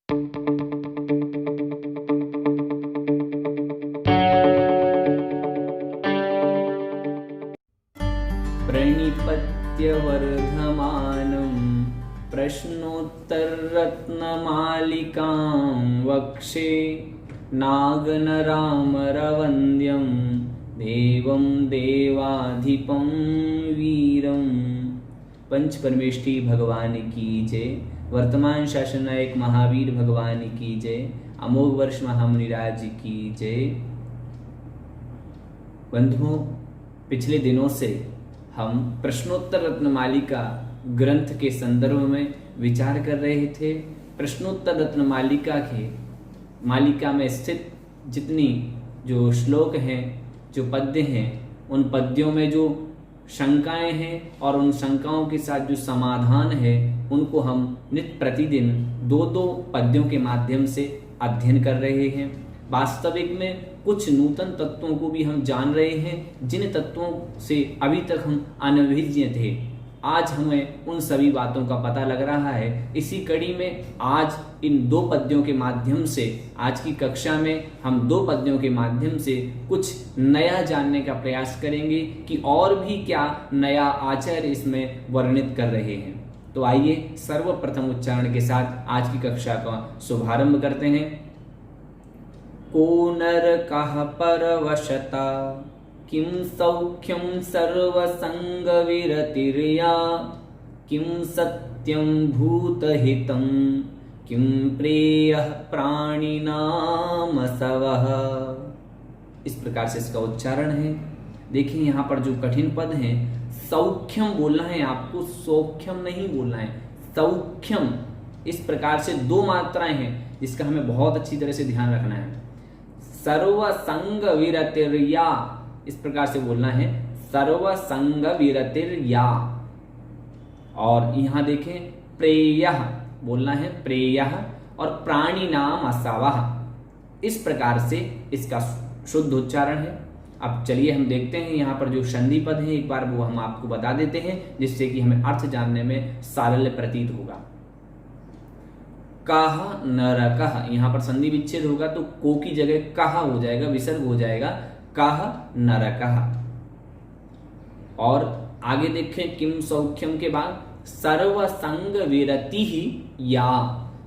प्रणिपत्य वर्धमानं प्रश्नोत्तररत्नमालिकां वक्षे नागनरामरवन्द्यं देवं देवाधिपं वीरं। पंच परमेष्ठी भगवान की जय। वर्तमान शासन नायक महावीर भगवान की जय। अमोघ वर्ष महामुनिराज की जय। बंधुओं, पिछले दिनों से हम प्रश्नोत्तर रत्नमालिका ग्रंथ के संदर्भ में विचार कर रहे थे। प्रश्नोत्तर रत्नमालिका के मालिका में स्थित जितनी जो श्लोक हैं, जो पद्य हैं, उन पद्यों में जो शंकाएं हैं और उन शंकाओं के साथ जो समाधान है, उनको हम नित्य प्रतिदिन दो दो पद्यों के माध्यम से अध्ययन कर रहे हैं। वास्तविक में कुछ नूतन तत्वों को भी हम जान रहे हैं, जिन तत्वों से अभी तक हम अनभिज्ञ थे। आज हमें उन सभी बातों का पता लग रहा है। इसी कड़ी में आज इन दो पद्यों के माध्यम से, आज की कक्षा में हम दो पद्यों के माध्यम से कुछ नया जानने का प्रयास करेंगे कि और भी क्या नया आचार्य इसमें वर्णित कर रहे हैं। तो आइए सर्वप्रथम उच्चारण के साथ आज की कक्षा का शुभारंभ करते हैं। को नरकः परवशता किं सौख्यं सर्वसंगविरतिर्या किं सत्यं भूतहितं किं प्रेयः प्राणिनामसवः। इस प्रकार से इसका उच्चारण है। देखिए यहाँ पर जो कठिन पद है, सौख्यम बोलना है आपको, सौख्यम नहीं बोलना है, सौख्यम। इस प्रकार से दो मात्राएं हैं जिसका हमें बहुत अच्छी तरह से ध्यान रखना है। सर्वसंग विरतिर्या, इस प्रकार से बोलना है, सर्वसंग विरतिर्या। और यहां देखें प्रेयः बोलना है, प्रेयः, और प्राणी नाम असवः। इस प्रकार से इसका शुद्ध उच्चारण है। अब चलिए हम देखते हैं यहाँ पर जो संधि पद है, एक बार वो हम आपको बता देते हैं, जिससे कि हमें अर्थ जानने में सारल्य प्रतीत होगा। कह नरकः, यहाँ पर संधि विच्छेद होगा तो को की जगह कहा हो जाएगा, विसर्ग हो जाएगा, कह नरकः। और आगे देखें किम सौख्यम के बाद सर्वसंग विरति ही या,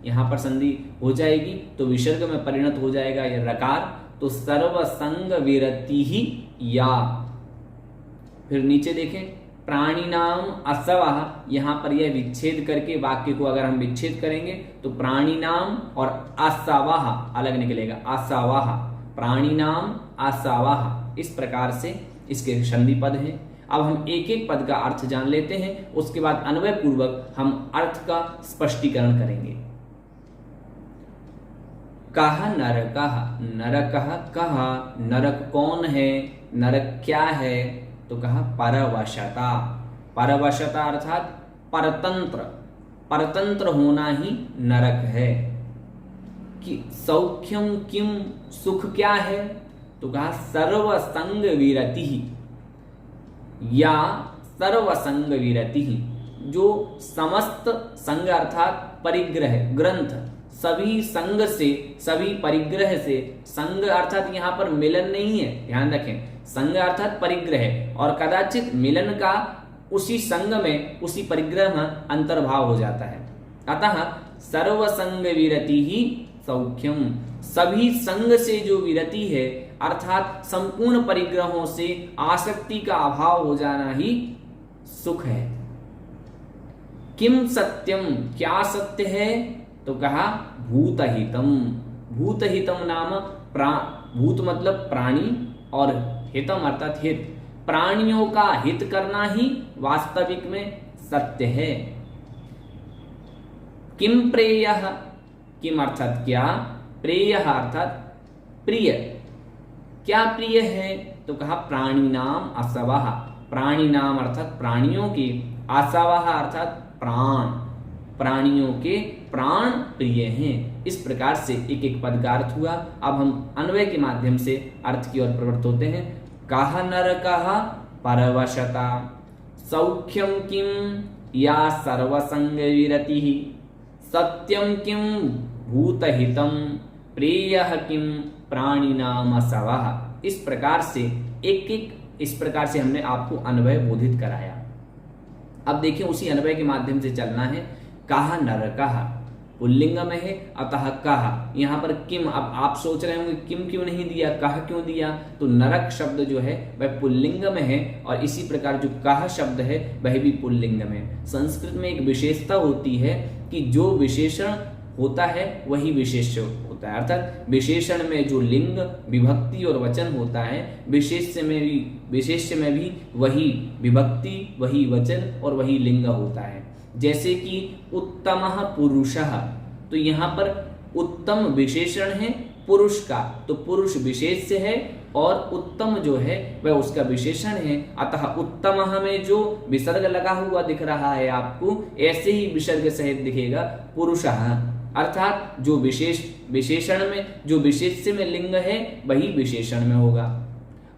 यहाँ पर संधि हो जाएगी तो विसर्ग में परिणत हो जाएगा यह रकार, तो सर्वसंग विरति ही या। फिर नीचे देखें प्राणिनाम असवः, यहाँ पर यह विच्छेद करके वाक्य को अगर हम विच्छेद करेंगे तो प्राणिनाम और असवः अलग निकलेगा, असवः, प्राणिनाम असवः। इस प्रकार से इसके संधि पद हैं। अब हम एक एक पद का अर्थ जान लेते हैं, उसके बाद अन्वय पूर्वक हम अर्थ का स्पष्टीकरण करेंगे। कह नरकः, नरकः कहा, नरक कौन है, नरक क्या है, तो कहा परवशता। परवशता अर्थात परतंत्र, परतंत्र होना ही नरक है। कि सौख्यम किम, सुख क्या है, तो कहा सर्वसंग विरति, या सर्वसंग विरति, जो समस्त संग अर्थात परिग्रह, ग्रंथ, सभी संग से, सभी परिग्रह से, संग अर्थात यहाँ पर मिलन नहीं है, ध्यान रखें, संग अर्थात परिग्रह, और कदाचित मिलन का उसी संग में, उसी परिग्रह में अंतर्भाव हो जाता है। अतः सर्वसंग विरति ही सौख्यम, सभी संग से जो विरति है अर्थात संपूर्ण परिग्रहों से आसक्ति का अभाव हो जाना ही सुख है। किम सत्यम, क्या सत्य है, तो कहा भूतहितम। भूतहितम नाम भूत मतलब प्राणी और हितम अर्थात हित, प्राणियों का हित करना ही वास्तविक में सत्य है। किम प्रेयः, किम अर्थात क्या, प्रेयः अर्थात प्रिय, क्या प्रिय है, तो कहा प्राणी नाम असवः, प्राणी नाम अर्थात प्राणियों के, असवः अर्थात प्राण, प्राणियों के प्राण प्रिय हैं। इस प्रकार से एक एक पद का अर्थ हुआ। अब हम अन्वय के माध्यम से अर्थ की ओर प्रवृत्त होते हैं। कह नरकः परवशता, सौख्यम किम या सर्वसंग विरति, सत्यम किम भूतहितम प्रेयः किम प्राणिनाम सवः। इस प्रकार से इस प्रकार से हमने आपको अन्वय बोधित कराया। अब देखिए उसी अन्वय के माध्यम से चलना है। कहा नरकः पुल्लिंग में है, अतः कहा। यहाँ पर किम, अब आप सोच रहे होंगे किम क्यों नहीं दिया, कह क्यों दिया? तो नरक शब्द जो है वह पुल्लिंग में है और इसी प्रकार जो कह शब्द है वह भी पुल्लिंग में है। संस्कृत में एक विशेषता होती है कि जो विशेषण होता है वही विशेष्य होता है, अर्थात विशेषण में जो लिंग विभक्ति और वचन होता है, विशेष्य में भी वही विभक्ति, वही वचन और वही लिंग होता है। जैसे कि उत्तमः पुरुषः, तो यहाँ पर उत्तम विशेषण है पुरुष का, तो पुरुष विशेष्य है और उत्तम जो है वह उसका विशेषण है। अतः उत्तमः में जो विसर्ग लगा हुआ दिख रहा है आपको, ऐसे ही विसर्ग सहित दिखेगा पुरुषः, अर्थात जो विशेषण में जो विशेष्य में लिंग है वही विशेषण में होगा।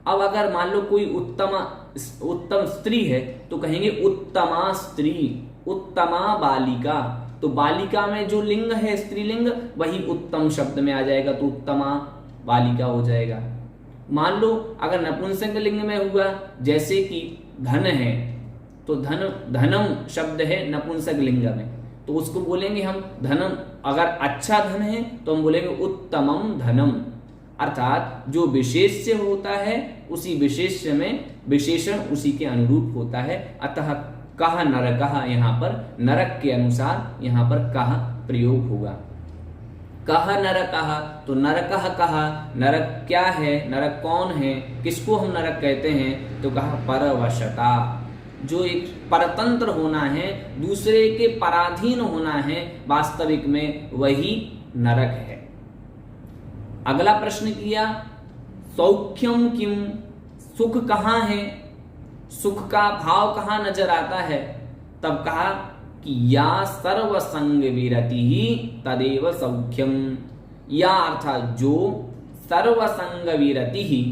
अब अगर मान लो कोई उत्तम स्त्री है तो कहेंगे उत्तमा स्त्री, उत्तमा बालिका, तो बालिका में जो लिंग है स्त्रीलिंग वही उत्तम शब्द में आ जाएगा, तो उत्तमा बालिका हो जाएगा। मान लो अगर नपुंसक लिंग में हुआ, जैसे कि धन है, तो धनम शब्द है नपुंसक लिंग में, तो उसको बोलेंगे हम धनम। अगर अच्छा धन है तो हम बोलेंगे उत्तमम धनम, अर्थात जो विशेष्य होता है उसी विशेष्य में विशेषण उसी के अनुरूप होता है। अतः कहा नरकः, यहाँ पर नरक के अनुसार यहाँ पर कहा प्रयोग होगा। कहा नरकः, तो नरकः कहा, नरक क्या है, नरक कौन है, किसको हम नरक कहते हैं? तो कहा परवशता, जो एक परतंत्र होना है, दूसरे के पराधीन होना है, वास्तविक में वही नरक है। अगला प्रश्न किया सौख्यम किम, सुख कहाँ है, सुख का भाव कहाँ नजर आता है? तब कहा कि या सर्वसंग विरति ही तदेव सौख्यम, या अर्थात जो सर्वसंग विरति ही।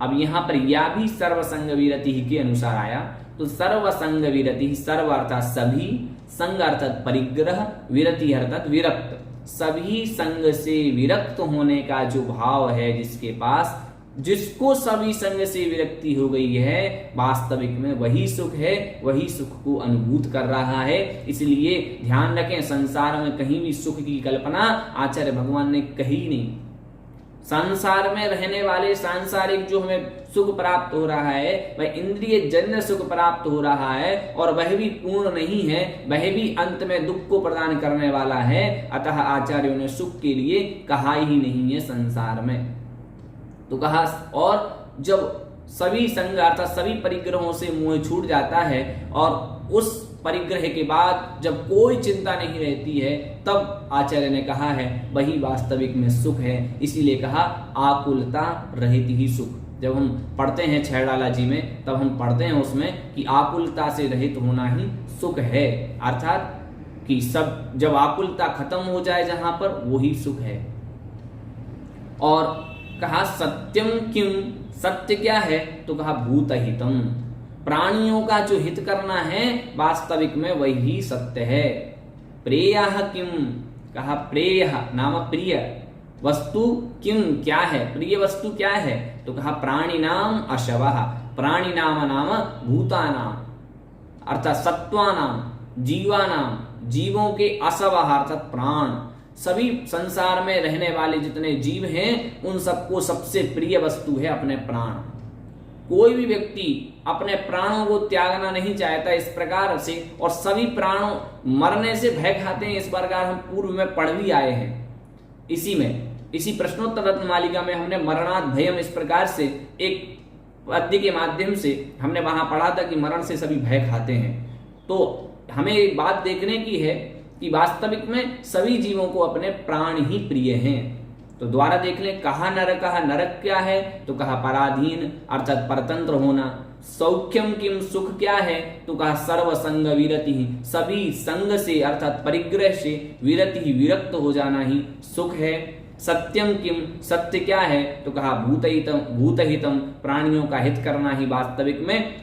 अब यहाँ पर या भी सर्वसंग विरति ही के अनुसार आया, तो सर्वसंग विरति, सर्व अर्थात सभी, संग अर्थात परिग्रह, विरति अर्थात विरक्त, सभी संग से विरक्त होने का जो भाव है जिसके पास, जिसको सभी संग से विरक्ति हो गई है, वास्तविक में वही सुख है, वही सुख को अनुभूत कर रहा है। इसलिए ध्यान रखें, संसार में कहीं भी सुख की कल्पना आचार्य भगवान ने कही नहीं। संसार में रहने वाले सांसारिक जो हमें सुख प्राप्त हो रहा है वह इंद्रिय जन्य सुख प्राप्त हो रहा है और वह भी पूर्ण नहीं है, वह भी अंत में दुख को प्रदान करने वाला है। अतः आचार्यों ने सुख के लिए कहा ही नहीं है संसार में। तो कहा, और जब सभी संग अर्थात सभी परिग्रहों से मोह छूट जाता है और उस परिग्रह के बाद जब कोई चिंता नहीं रहती है, तब आचार्य ने कहा है वही वास्तविक में सुख है। इसीलिए कहा आकुलता रहित ही सुख। जब हम पढ़ते हैं छैड़ाला जी में, तब हम पढ़ते हैं उसमें कि आकुलता से रहित होना ही सुख है, अर्थात कि सब जब आकुलता खत्म हो जाए जहां पर, वही सुख है। और कहा सत्यम किम, सत्य क्या है? तो कहा भूतहितम, प्राणियों का जो हित करना है वास्तविक में वही सत्य है। प्रेयः किम, कहा प्रेयः नाम प्रिय वस्तु, किम क्या है, प्रिय वस्तु क्या है? तो कहा प्राणिनाम अशवः, प्राणिनाम नाम भूतानाम अर्थात सत्वानाम, जीवानाम, जीवों के असवः अर्थात प्राण, सभी संसार में रहने वाले जितने जीव हैं उन सबको सबसे प्रिय वस्तु है अपने प्राण। कोई भी व्यक्ति अपने प्राणों को त्यागना नहीं चाहता इस प्रकार से, और सभी प्राणों मरने से भय खाते हैं, इस प्रकार हम पूर्व में पढ़ भी आए हैं। इसी प्रश्नोत्तर रत्न मालिका में हमने मरणात् भयम इस प्रकार से एक पद्य के माध्यम से हमने वहां पढ़ा था कि मरण से सभी भय खाते हैं। तो हमें एक बात देखने की है कि वास्तविक में सभी जीवों को अपने प्राण ही प्रिय हैं। तो द्वारा देख लें, कहा नरकः, नरक क्या है? तो कहा पराधीन अर्थात परतंत्र होना। सौख्यम किम, सुख क्या है? तो कहा सर्वसंग विरति, सभी संग से अर्थात परिग्रह से विरति विरक्त हो जाना ही सुख है। सत्यम किम, सत्य क्या है? तो कहा भूतहितम, प्राणियों का हित करना ही वास्तविक में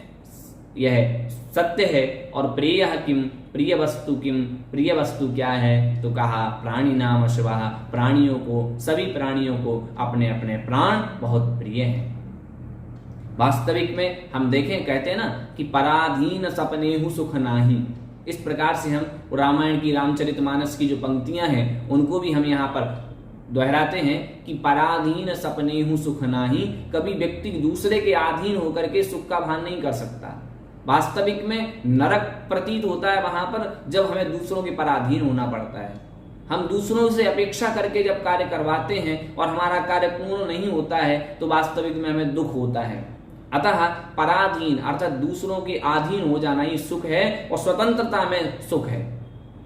यह सत्य है। और प्रेयः किम, प्रिय वस्तु किम, प्रिय वस्तु क्या है, तो कहा प्राणी नाम अश्वः, प्राणियों को, सभी प्राणियों को अपने अपने प्राण बहुत प्रिय हैं। वास्तविक में हम देखें, कहते हैं ना कि पराधीन सपनेहु सुख नाही, इस प्रकार से हम रामायण की रामचरितमानस की जो पंक्तियां हैं उनको भी हम यहाँ पर दोहराते हैं कि पराधीन सपनेहु सुख नाही, कभी व्यक्ति दूसरे के अधीन होकर के सुख का भान नहीं कर सकता। वास्तविक में नरक प्रतीत होता है वहां पर जब हमें दूसरों के पराधीन होना पड़ता है। हम दूसरों से अपेक्षा करके जब कार्य करवाते हैं और हमारा कार्य पूर्ण नहीं होता है तो वास्तविक में हमें दुख होता है। अतः पराधीन अर्थात दूसरों के अधीन हो जाना ही सुख है और स्वतंत्रता में सुख है।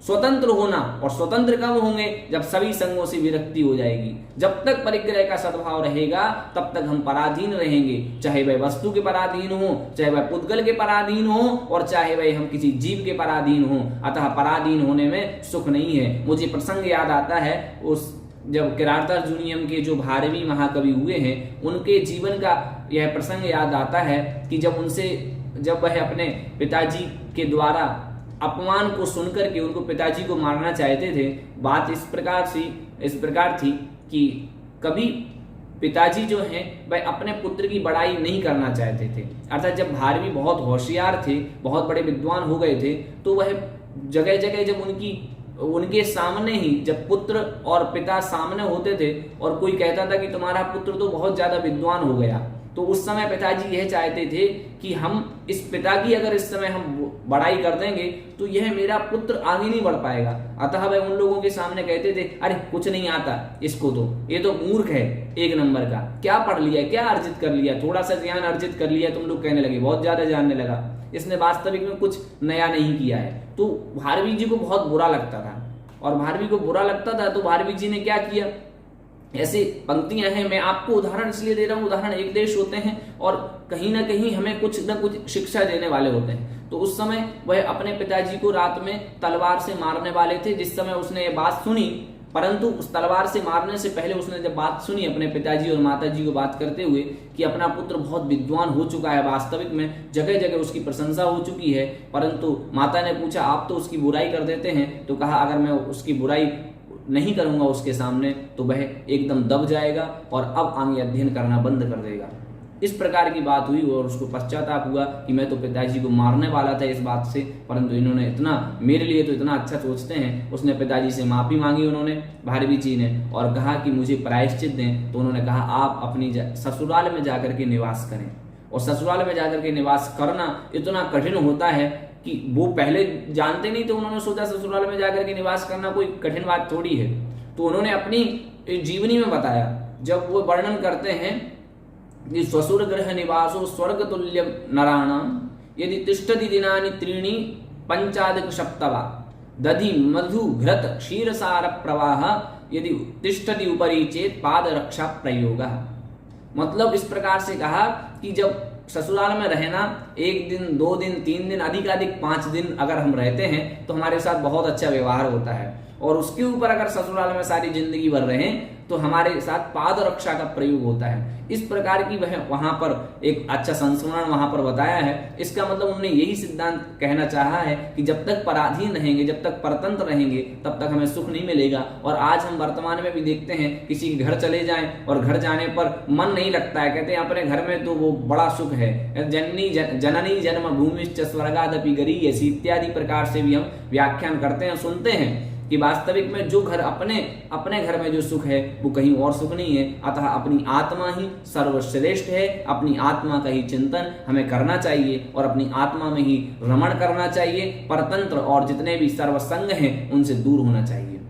स्वतंत्र होना, और स्वतंत्र कब होंगे, जब सभी संगों से विरक्ति हो जाएगी। जब तक परिग्रह का सद्भाव रहेगा तब तक हम पराधीन रहेंगे, चाहे वह वस्तु के पराधीन हो, चाहे वह पुद्गल के पराधीन हो, और चाहे वह हम किसी जीव के पराधीन हो। अतः पराधीन होने में सुख नहीं है। मुझे प्रसंग याद आता है, उस जब किरातार्जुनीयम के जो भारवी महाकवि हुए हैं उनके जीवन का यह प्रसंग याद आता है कि जब वह अपने पिताजी के द्वारा अपमान को सुनकर के उनको पिताजी को मारना चाहते थे। बात इस प्रकार थी कि कभी पिताजी जो हैं वह अपने पुत्र की बड़ाई नहीं करना चाहते थे। अर्थात जब भारवी बहुत होशियार थे, बहुत बड़े विद्वान हो गए थे, तो वह जगह जगह जब उनके सामने ही जब पुत्र और पिता सामने होते थे और कोई कहता था कि तुम्हारा पुत्र तो बहुत ज्यादा विद्वान हो गया, तो उस समय पिताजी यह चाहते थे कि हम इस पिता की अगर इस समय हम बड़ाई कर देंगे तो यह मेरा पुत्र आगे नहीं बढ़ पाएगा। अतः वह उन लोगों के सामने कहते थे, अरे कुछ नहीं आता इसको, तो ये तो मूर्ख है एक नंबर का, क्या पढ़ लिया, क्या अर्जित कर लिया, थोड़ा सा ज्ञान अर्जित कर लिया, तुम लोग कहने लगे बहुत ज्यादा जानने लगा, इसने वास्तविक में कुछ नया नहीं किया है। तो भारवी जी को बहुत बुरा लगता था, और भारवी को बुरा लगता था तो भारवी जी ने क्या किया, ऐसी पंक्तियां हैं, मैं आपको उदाहरण इसलिए दे रहा हूं, उदाहरण एक देश होते हैं और कहीं ना कहीं हमें कुछ न कुछ शिक्षा देने वाले होते हैं। तो उस समय वह अपने पिताजी को रात में तलवार से मारने वाले थे। जिस समय उसने ये बात सुनी, परंतु उस तलवार से मारने से पहले उसने जब बात सुनी अपने पिताजी और माताजी को बात करते हुए कि अपना पुत्र बहुत विद्वान हो चुका है, वास्तविक में जगह जगह उसकी प्रशंसा हो चुकी है, परंतु माता ने पूछा आप तो उसकी बुराई कर देते हैं, तो कहा अगर मैं उसकी बुराई नहीं करूंगा उसके सामने तो वह एकदम दब जाएगा और अब आगे अध्ययन करना बंद कर देगा। इस प्रकार की बात हुई और उसको पश्चाताप हुआ कि मैं तो पिताजी को मारने वाला था इस बात से, परंतु इन्होंने इतना मेरे लिए तो इतना अच्छा सोचते हैं। उसने पिताजी से माफी मांगी उन्होंने, भारवी जी ने, और कहा कि मुझे प्रायश्चित दें। तो उन्होंने कहा आप अपनी ससुराल में जाकर के निवास करें। और ससुराल में जाकर के निवास करना इतना कठिन होता है कि वो पहले जानते नहीं थे। उन्होंने सोचा ससुराल में जाकर के निवास करना कोई कठिन बात थोड़ी है। तो उन्होंने अपनी जीवनी में बताया, जब वो वर्णन करते हैं कि स्वसुर गृह निवासो स्वर्ग तुल्य नराणाम यदि तिष्ठति दिनानि त्रीणि पंचाधिक सप्तवा दधि मधु घृत क्षीरसार प्रवाह यदि तिष्ठति उपरि चेत पाद रक्षा प्रयोग। मतलब इस प्रकार से कहा कि जब ससुराल में रहना 1 दिन 2 दिन 3 दिन अधिकाधिक 5 दिन अगर हम रहते हैं तो हमारे साथ बहुत अच्छा व्यवहार होता है, और उसके ऊपर अगर ससुराल में सारी जिंदगी भर रहें तो हमारे साथ पाद रक्षा का प्रयोग होता है। इस प्रकार की वह वहां पर एक अच्छा संस्मरण वहां पर बताया है। इसका मतलब उन्होंने यही सिद्धांत कहना चाहा है कि जब तक पराधीन रहेंगे, जब तक परतंत्र रहेंगे, तब तक हमें सुख नहीं मिलेगा। और आज हम वर्तमान में भी देखते हैं, किसी के घर चले जाएं और घर जाने पर मन नहीं लगता है, कहते हैं अपने घर में तो वो बड़ा सुख है, जननी जन्म भूमिश्च स्वर्गादपि गरीयसी इत्यादि प्रकार से भी हम व्याख्यान करते हैं, सुनते हैं कि वास्तविक में जो घर अपने घर में जो सुख है वो कहीं और सुख नहीं है। अतः अपनी आत्मा ही सर्वश्रेष्ठ है। अपनी आत्मा का ही चिंतन हमें करना चाहिए और अपनी आत्मा में ही रमण करना चाहिए। परतंत्र और जितने भी सर्वसंग हैं उनसे दूर होना चाहिए।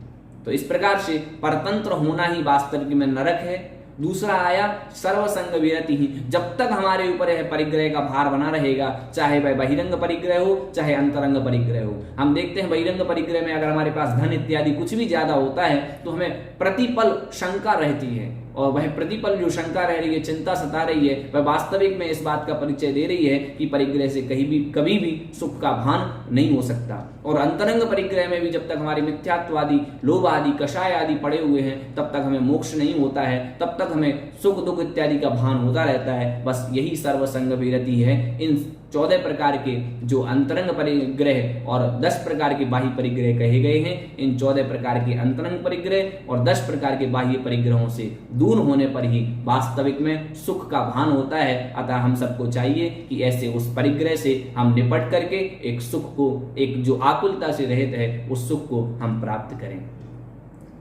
तो इस प्रकार से परतंत्र होना ही वास्तविक में नरक है। दूसरा आया सर्वसंग विरति ही। जब तक हमारे ऊपर यह परिग्रह का भार बना रहेगा, चाहे वह बहिरंग परिग्रह हो चाहे अंतरंग परिग्रह हो। हम देखते हैं बहिरंग परिग्रह में अगर हमारे पास धन इत्यादि कुछ भी ज्यादा होता है तो हमें प्रतिपल शंका रहती है, और वह प्रतिपल जो शंका रह रही है, चिंता सता रही है, वह वास्तविक में इस बात का परिचय दे रही है कि परिग्रह से कभी भी सुख का भान नहीं हो सकता। और अंतरंग परिग्रह में भी जब तक हमारे मिथ्यात्वादी, लोभ आदि, कषाय आदि पड़े हुए हैं, तब तक हमें मोक्ष नहीं होता है, तब तक हमें सुख दुख इत्यादि का भान होता रहता है। बस यही सर्वसंग विरति है। इन 14 प्रकार के जो अंतरंग परिग्रह और 10 प्रकार के बाह्य परिग्रह कहे गए हैं, इन 14 प्रकार के अंतरंग परिग्रह और 10 प्रकार के बाह्य परिग्रहों से दूर होने पर ही वास्तविक में सुख का भान होता है। अतः हम सबको चाहिए कि ऐसे उस परिग्रह से हम निपट करके एक सुख को, एक जो आकुलता से रहित है, उस सुख को हम प्राप्त करें।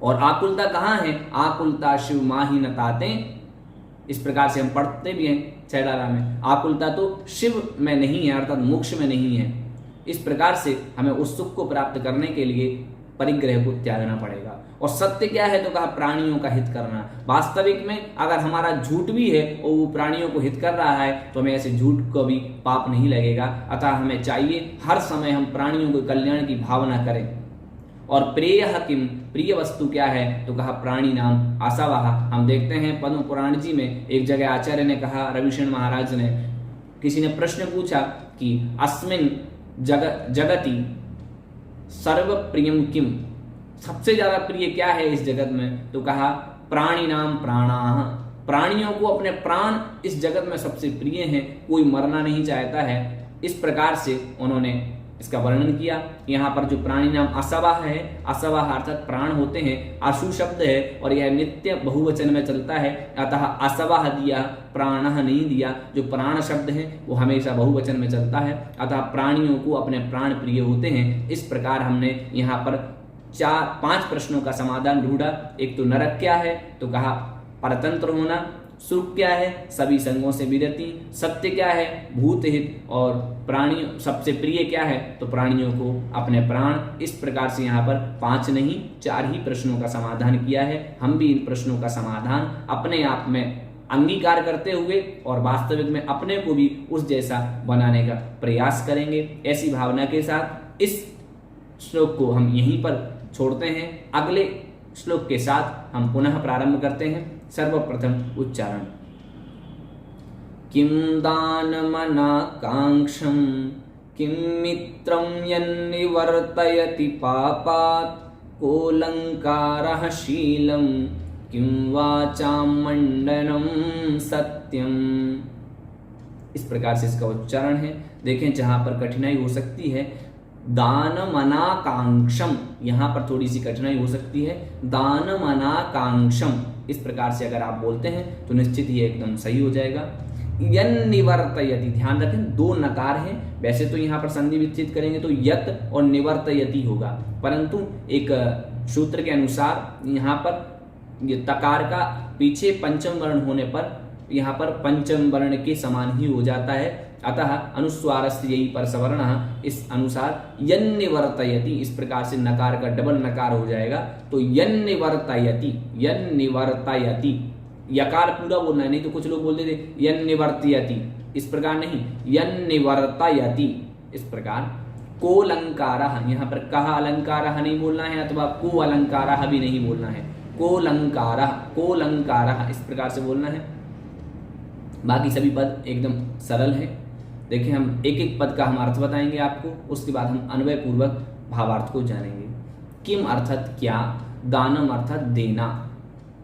और आकुलता कहाँ है? आकुलता शिव माही न ताते, इस प्रकार से हम पढ़ते भी हैं छैलारा में। आकुलता तो शिव में नहीं है, अर्थात मोक्ष में नहीं है। इस प्रकार से हमें उस सुख को प्राप्त करने के लिए परिग्रह को त्यागना पड़ेगा। और सत्य क्या है? तो कहा प्राणियों का हित करना। वास्तविक में अगर हमारा झूठ भी है और वो प्राणियों को हित कर रहा है, तो हमें ऐसे झूठ को भी पाप नहीं लगेगा। अतः हमें चाहिए हर समय हम प्राणियों के कल्याण की भावना करें। और प्रेय किम, प्रिय वस्तु क्या है? तो कहा प्राणी नाम आसावाह। हम देखते हैं पद्म पुराण जी में एक जगह आचार्य ने कहा, रविशरण महाराज ने, किसी ने प्रश्न पूछा कि अस्मिन जगति सर्व प्रियम किम, सबसे ज्यादा प्रिय क्या है इस जगत में? तो कहा प्राणी नाम प्राणाः, प्राणियों को अपने प्राण इस जगत में सबसे प्रिय हैं, कोई मरना नहीं चाहता है। इस प्रकार से उन्होंने इसका वर्णन किया। यहाँ पर जो प्राणी नाम असवाह है, असवाह अर्थात प्राण होते हैं, आशु शब्द है और यह नित्य बहुवचन में चलता है। अतः असवाह दिया, प्राणः नहीं दिया। जो प्राण शब्द है वो हमेशा बहुवचन में चलता है। अतः प्राणियों को अपने प्राण प्रिय होते हैं। इस प्रकार हमने यहाँ पर 5 प्रश्नों का समाधान ढूंढा। एक तो नरक क्या है? तो कहा परतंत्र होना। सुख क्या है? सभी संगों से विरति। सत्य क्या है? भूत हित। और प्राणी सबसे प्रिय क्या है? तो प्राणियों को अपने प्राण। इस प्रकार से यहाँ पर 5 नहीं 4 ही प्रश्नों का समाधान किया है। हम भी इन प्रश्नों का समाधान अपने आप में अंगीकार करते हुए और वास्तविक में अपने को भी उस जैसा बनाने का प्रयास करेंगे। ऐसी भावना के साथ इस श्लोक को हम यहीं पर छोड़ते हैं। अगले श्लोक के साथ हम पुनः प्रारंभ करते हैं। सर्वप्रथम उच्चारण। किम दानमनाकांक्षं किम मित्रं यन्निवर्तयति पापात् कोऽलङ्कारः शीलं किं वाचां मंडनं सत्यम। इस प्रकार से इसका उच्चारण है। देखें जहां पर कठिनाई हो सकती है, दानमनाकांक्षम, यहां पर थोड़ी सी कठिनाई हो सकती है। दानमनाकांक्षम इस प्रकार से अगर आप बोलते हैं तो निश्चित ही एकदम सही हो जाएगा। यन्निवर्तयति, ध्यान रखें 2 नकार हैं। वैसे तो यहाँ पर संधि विच्छेद करेंगे तो यत और निवर्तयति होगा, परंतु एक सूत्र के अनुसार यहाँ पर ये तकार का पीछे पंचम वर्ण होने पर यहाँ पर पंचम वर्ण के समान ही हो जाता है। अतः अनुस्वारस्य यही पर सवर्ण, इस अनुसार यन्निवर्तयति, इस प्रकार से नकार का डबल नकार हो जाएगा। तो यन्निवर्तयति, यन्निवर्तयति, यकार पूरा बोलना है, नहीं तो कुछ लोग बोल देते यन्निवर्तयति, इस प्रकार नहीं, यन्निवर्तयति इस प्रकार। कोलंकारः, यहाँ पर कहा अलंकारः नहीं बोलना है अथवा को अलंकारः भी नहीं बोलना है। कोलंकारः, कोलंकारः इस प्रकार से बोलना है। बाकी सभी पद एकदम सरल है। देखिए हम एक एक पद का हम अर्थ बताएंगे आपको, उसके बाद हम अन्वय पूर्वक भावार्थ को जानेंगे। किम अर्थात क्या, दानम अर्थात देना।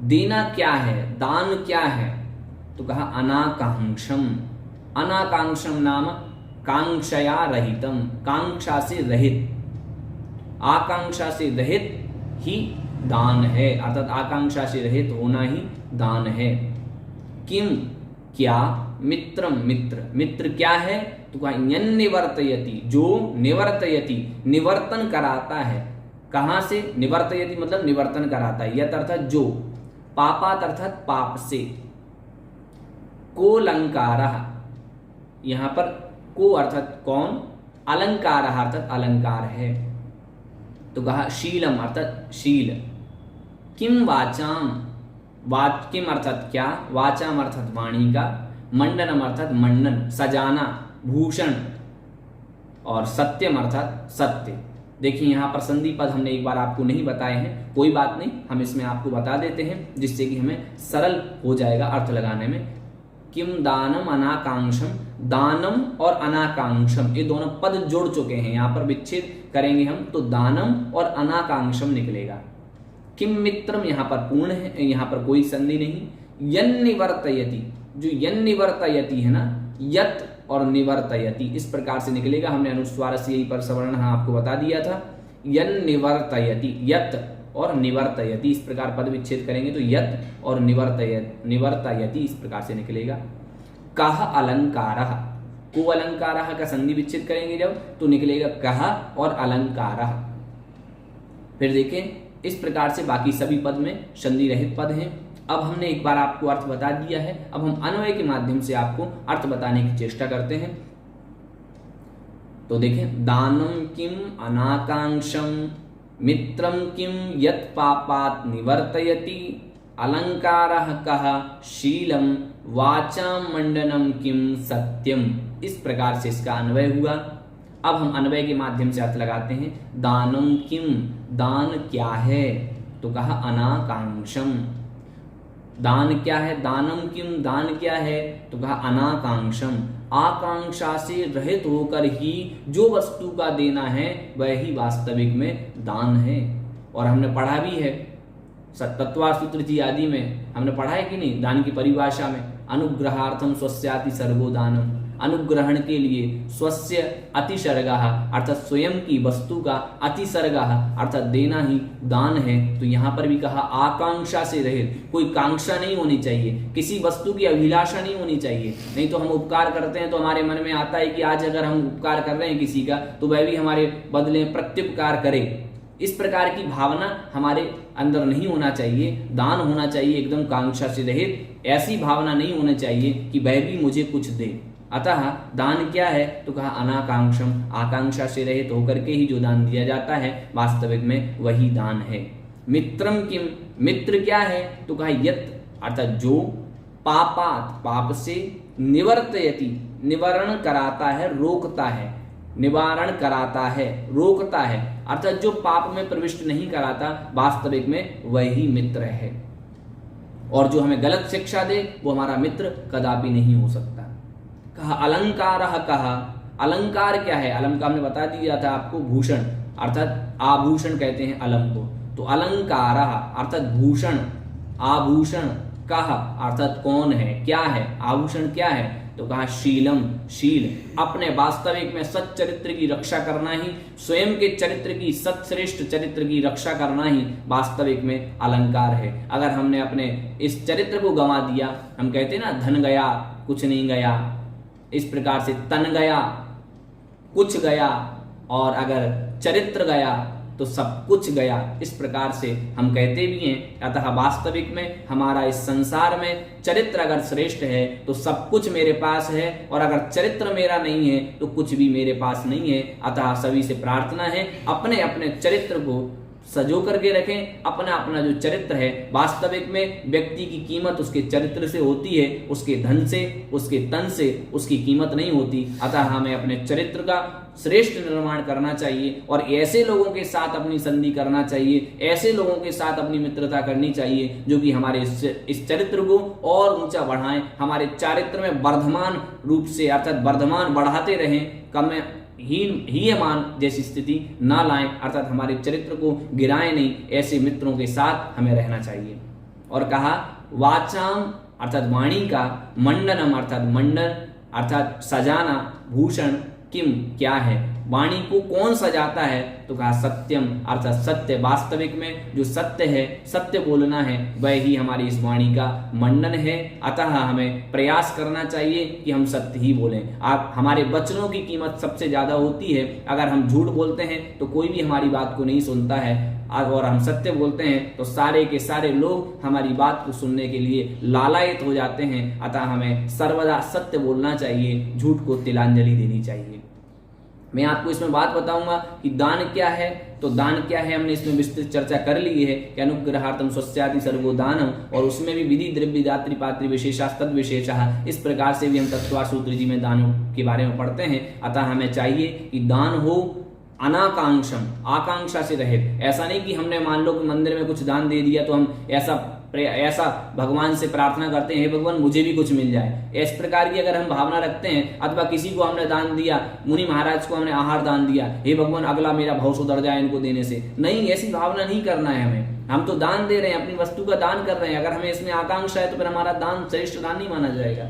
देना क्या है, दान क्या है? तो कहा अनाकांक्षम। अनाकांक्षम नाम कांक्षया रहितम, कांक्षा से रहित, आकांक्षा से रहित ही दान है, अर्थात आकांक्षा से रहित होना ही दान है। किम क्या, मित्रम मित्र, मित्र क्या है? तो कहा यन्निवर्तयति, जो निवर्तयति, निवर्तन कराता है। कहां से? निवर्तयति मतलब निवर्तन कराता है। यत अर्थात जो, पापात अर्थात पाप से। कोलंकारः, यहां पर को अर्थात कौन, अलंकारः अर्थात अलंकार है। तो कहा शीलम अर्थात शील। किम वाचाम, किम अर्थात क्या, वाचाम अर्थात वाणी का, मंडनम अर्थात मंडन सजाना, भूषण, और सत्यम अर्थात सत्य। देखिए यहाँ पर संधि पद हमने एक बार आपको नहीं बताए हैं, कोई बात नहीं, हम इसमें आपको बता देते हैं जिससे कि हमें सरल हो जाएगा अर्थ लगाने में। किम दानम अनाकांक्षम, दानम और अनाकांक्षम ये दोनों पद जुड़ चुके हैं, यहाँ पर विच्छेद करेंगे हम तो दानम और अनाकांक्षम निकलेगा। किम मित्रम यहाँ पर पूर्ण है, यहाँ पर कोई संधि नहीं। यन निवर्तयति, जो यन निवर्तयति है ना, यत और निवर्तयति इस प्रकार से निकलेगा। हमने अनुस्वार से यही पर सवर्ण आपको बता दिया था। यन निवर्तयति, यत और निवर्तयति इस प्रकार पद विच्छेद करेंगे तो यत और निवर्तयति इस प्रकार से निकलेगा। कह अलंकारः, को अलंकारः का संधि विच्छेद करेंगे जब तो निकलेगा कह और अलंकारः। फिर देखें इस प्रकार से बाकी सभी पद में संधि रहित पद हैं। अब हमने एक बार आपको अर्थ बता दिया है, अब हम अन्वय के माध्यम से आपको अर्थ बताने की चेष्टा करते हैं। तो देखें, दानम किम अनाकांक्षम, मित्रम किम यत् पापात् निवर्तयति, अलंकारः कः शीलम, वाचाम मंडनम किम सत्यम। इस प्रकार से इसका अन्वय हुआ। अब हम अन्वय के माध्यम से अर्थ लगाते हैं। दानम किम, दान क्या है, तो कहा अनाकांक्षम। दान क्या है, दानम किम, दान क्या है, तो कहा अनाकांक्षम। आकांक्षा से रहित होकर ही जो वस्तु का देना है वह ही वास्तविक में दान है। और हमने पढ़ा भी है तत्वार सूत्र जी आदि में, हमने पढ़ा है कि नहीं, दान की परिभाषा में अनुग्रहार्थम स्वस्याति सर्वो दानम, अनुग्रहण के लिए स्वस्य अतिसर्गः अर्थात स्वयं की वस्तु का अतिसर्गः अर्थात देना ही दान है। तो यहाँ पर भी कहा आकांक्षा से रहित, कोई कांक्षा नहीं होनी चाहिए, किसी वस्तु की अभिलाषा नहीं होनी चाहिए। नहीं तो हम उपकार करते हैं तो हमारे मन में आता है कि आज अगर हम उपकार कर रहे हैं किसी का तो वह भी हमारे बदले प्रत्युपकार करे। इस प्रकार की भावना हमारे अंदर नहीं होना चाहिए। दान होना चाहिए एकदम कांक्षा से रहित, ऐसी भावना नहीं होनी चाहिए कि वह भी मुझे कुछ दे। अतः दान क्या है, तो कहा अनाकांक्षम, आकांक्षा से रहित होकर के ही जो दान दिया जाता है वास्तविक में वही दान है। मित्रम किम, मित्र क्या है, तो कहा यत अर्थात जो, पापात पाप से, निवर्तयति निवारण कराता है, रोकता है, निवारण कराता है, रोकता है अर्थात जो पाप में प्रविष्ट नहीं कराता वास्तविक में वही मित्र है। और जो हमें गलत शिक्षा दे वो हमारा मित्र कदापि नहीं हो सकता। कहा अलंकारः कहा, अलंकार क्या है, अलंकार हमने बता दिया था आपको, भूषण अर्थात आभूषण कहते हैं अलम को। तो अलंकारः अर्थात भूषण, आभूषण, कहा अर्थात कौन है, क्या है, आभूषण क्या है, तो कहा शीलम, शील अपने वास्तविक में सत चरित्र की रक्षा करना ही, स्वयं के चरित्र की, सत्श्रेष्ठ चरित्र की रक्षा करना ही वास्तविक में अलंकार है। अगर हमने अपने इस चरित्र को गंवा दिया, हम कहते हैं ना धन गया कुछ नहीं गया, इस प्रकार से तन गया कुछ गया, और अगर चरित्र गया तो सब कुछ गया, इस प्रकार से हम कहते भी हैं। अतः वास्तविक में हमारा इस संसार में चरित्र अगर श्रेष्ठ है तो सब कुछ मेरे पास है, और अगर चरित्र मेरा नहीं है तो कुछ भी मेरे पास नहीं है। अतः सभी से प्रार्थना है अपने अपने चरित्र को सजो करके रखें। अपना अपना जो चरित्र है, वास्तविक में व्यक्ति की कीमत उसके चरित्र से होती है, उसके धन से, उसके तन से उसकी कीमत नहीं होती। अतः हमें अपने चरित्र का श्रेष्ठ निर्माण करना चाहिए और ऐसे लोगों के साथ अपनी संधि करना चाहिए, ऐसे लोगों के साथ अपनी मित्रता करनी चाहिए जो कि हमारे इस चरित्र को और ऊंचा बढ़ाएं, हमारे चारित्र में वर्धमान रूप से अर्थात वर्धमान बढ़ाते रहें, कम हीयमान जैसी स्थिति ना लाएं, अर्थात हमारे चरित्र को गिराएं नहीं। ऐसे मित्रों के साथ हमें रहना चाहिए। और कहा वाचाम अर्थात वाणी का, मंडनम अर्थात मंडन अर्थात सजाना, भूषण किम क्या है, वाणी को कौन सजाता है, तो कहा सत्यम अर्थात सत्य, वास्तविक में जो सत्य है, सत्य बोलना है, वह ही हमारी इस वाणी का मंडन है। अतः हमें प्रयास करना चाहिए कि हम सत्य ही बोलें। आप हमारे वचनों की कीमत सबसे ज्यादा होती है। अगर हम झूठ बोलते हैं तो कोई भी हमारी बात को नहीं सुनता है, और हम सत्य बोलते हैं तो सारे के सारे लोग हमारी बात को सुनने के लिए लालायित हो जाते हैं। अतः हमें सर्वदा सत्य बोलना चाहिए, झूठ को तिलांजलि देनी चाहिए। मैं आपको इसमें बात बताऊंगा कि दान क्या है। तो दान क्या है हमने इसमें विस्तृत चर्चा कर ली है कि अनुग्रहार्थम स्वस्याति सर्वो दानम, और उसमें भी विधि द्रव्य दात्री पात्री विशेषा तद विशेषः, इस प्रकार से भी हम तत्वार सूत्र जी में दानों के बारे में पढ़ते हैं। अतः हमें चाहिए कि दान हो अनाकांक्षम, आकांक्षा से रहित। ऐसा नहीं कि हमने मान लो कि मंदिर में कुछ दान दे दिया तो हम ऐसा भगवान से प्रार्थना करते हैं, हे भगवान मुझे भी कुछ मिल जाए। इस प्रकार की अगर हम भावना रखते हैं, अथवा किसी को हमने दान दिया, मुनि महाराज को हमने आहार दान दिया, हे भगवान अगला मेरा भाव सुधर जाए इनको देने से, नहीं, ऐसी भावना नहीं करना है हमें। हम तो दान दे रहे हैं, अपनी वस्तु का दान कर रहे हैं, अगर हमें इसमें आकांक्षा है तो फिर हमारा दान श्रेष्ठ दान नहीं माना जाएगा।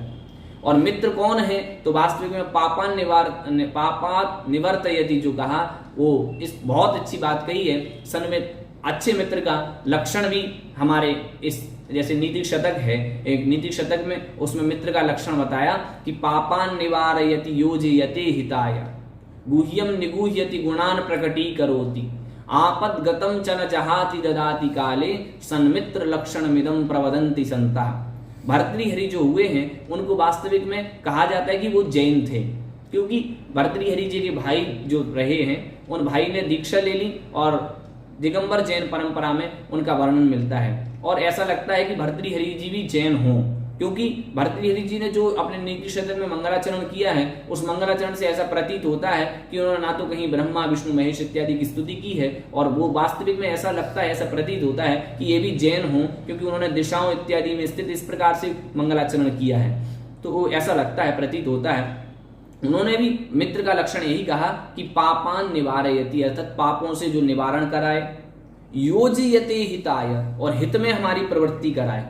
और मित्र कौन है, तो वास्तविक में पापात निवर्तयति जो कहा, वो इस बहुत अच्छी बात कही है। सन्मित अच्छे मित्र का लक्षण भी हमारे इस, जैसे नीति शतक है, एक नीति शतक में उसमें मित्र का लक्षण बताया कि पापान निवारयति योजयते हिताय, गुह्यम निगुह्यति गुणान प्रकटीकरोति, आपद गतम च न जहाति ददाति काले, सन्मित्र लक्षण मिदम प्रवदन्ति संता। भर्तृहरि जो हुए हैं उनको वास्तविक में कहा जाता है कि वो जैन थे, क्योंकि भर्तृहरि जी के भाई जो रहे हैं उन भाई ने दीक्षा ले ली और दिगंबर जैन परंपरा में उनका वर्णन मिलता है। और ऐसा लगता है कि भर्तृहरि जी भी जैन हों, क्योंकि भर्तृहरि जी ने जो अपने नीति शतक में मंगलाचरण किया है, उस मंगलाचरण से ऐसा प्रतीत होता है कि उन्होंने ना तो कहीं ब्रह्मा विष्णु महेश इत्यादि की स्तुति की है, और वो वास्तविक में ऐसा लगता है, ऐसा प्रतीत होता है कि ये भी जैन हों, क्योंकि उन्होंने दिशाओं इत्यादि में स्थित इस प्रकार से मंगलाचरण किया है। तो वो ऐसा लगता है, प्रतीत होता है। उन्होंने भी मित्र का लक्षण यही कहा कि पापान निवारयति, अर्थात पापों से जो निवारण कराए, योजयते हिताय, और हित में हमारी प्रवृत्ति कराए,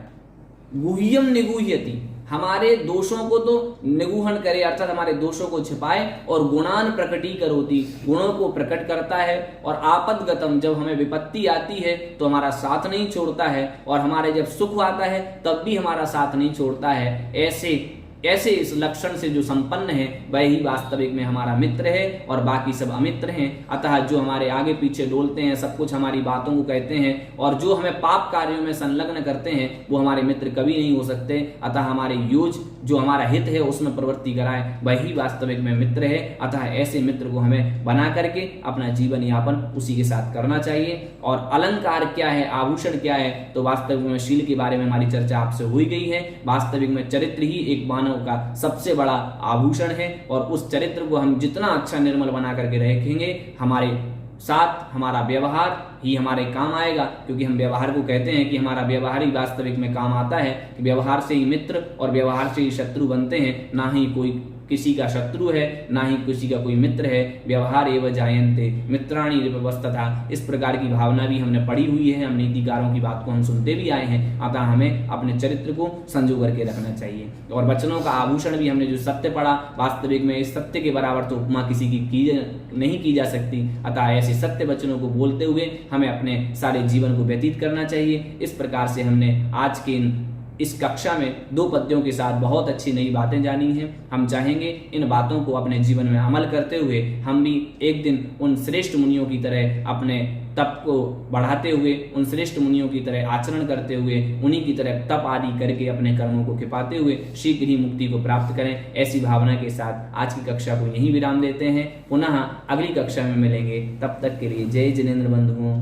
गुह्यम निगुह्यति, हमारे दोषों को तो निगूहन करे, अर्थात हमारे दोषों को छिपाए, और गुणान प्रकटीकरोति, गुणों को प्रकट करता है, और आपदगतम, जब हमें विपत्ति आती है तो हमारा साथ नहीं छोड़ता है, और हमारे जब सुख आता है तब भी हमारा साथ नहीं छोड़ता है। ऐसे इस लक्षण से जो संपन्न है वही वास्तविक में हमारा मित्र है, और बाकी सब अमित्र हैं। अतः जो हमारे आगे पीछे डोलते हैं, सब कुछ हमारी बातों को कहते हैं, और जो हमें पाप कार्यों में संलग्न करते हैं, वो हमारे मित्र कभी नहीं हो सकते। अतः हमारे योज, जो हमारा हित है उसमें प्रवृत्ति कराए, वही वास्तविक में मित्र है। अतः ऐसे मित्र को हमें बना करके अपना जीवन यापन उसी के साथ करना चाहिए। और अलंकार क्या है, आभूषण क्या है, तो वास्तविक में शील के बारे में हमारी चर्चा आपसे हुई गई है। वास्तविक में चरित्र ही एक मानव का सबसे बड़ा आभूषण है, और उस चरित्र को हम जितना अच्छा निर्मल बना करके रखेंगे, हमारे साथ हमारा व्यवहार ही हमारे काम आएगा। क्योंकि हम व्यवहार को कहते हैं कि हमारा व्यवहार ही वास्तविक में काम आता है, कि व्यवहार से ही मित्र और व्यवहार से ही शत्रु बनते हैं। ना ही कोई किसी का शत्रु है, ना ही किसी का कोई मित्र है। व्यवहार एवं जायन्ते मित्राणि रिपवस्तथा, इस प्रकार की भावना भी हमने पढ़ी हुई है, हम नीतिकारों की बात को हम सुनते भी आए हैं। अतः हमें अपने चरित्र को संजो करके रखना चाहिए। और वचनों का आभूषण भी हमने जो सत्य पढ़ा, वास्तविक में इस सत्य के बराबर तो उपमा किसी की नहीं की जा सकती। अतः ऐसे सत्य वचनों को बोलते हुए हमें अपने सारे जीवन को व्यतीत करना चाहिए। इस प्रकार से हमने आज के इस कक्षा में 2 पद्यों के साथ बहुत अच्छी नई बातें जानी हैं। हम चाहेंगे इन बातों को अपने जीवन में अमल करते हुए हम भी एक दिन उन श्रेष्ठ मुनियों की तरह अपने तप को बढ़ाते हुए, उन श्रेष्ठ मुनियों की तरह आचरण करते हुए, उन्हीं की तरह तप आदि करके अपने कर्मों को खिपाते हुए शीघ्र ही मुक्ति को प्राप्त करें। ऐसी भावना के साथ आज की कक्षा को यहीं विराम देते हैं। पुनः अगली कक्षा में मिलेंगे। तब तक के लिए जय जिनेंद्र बंधुओं।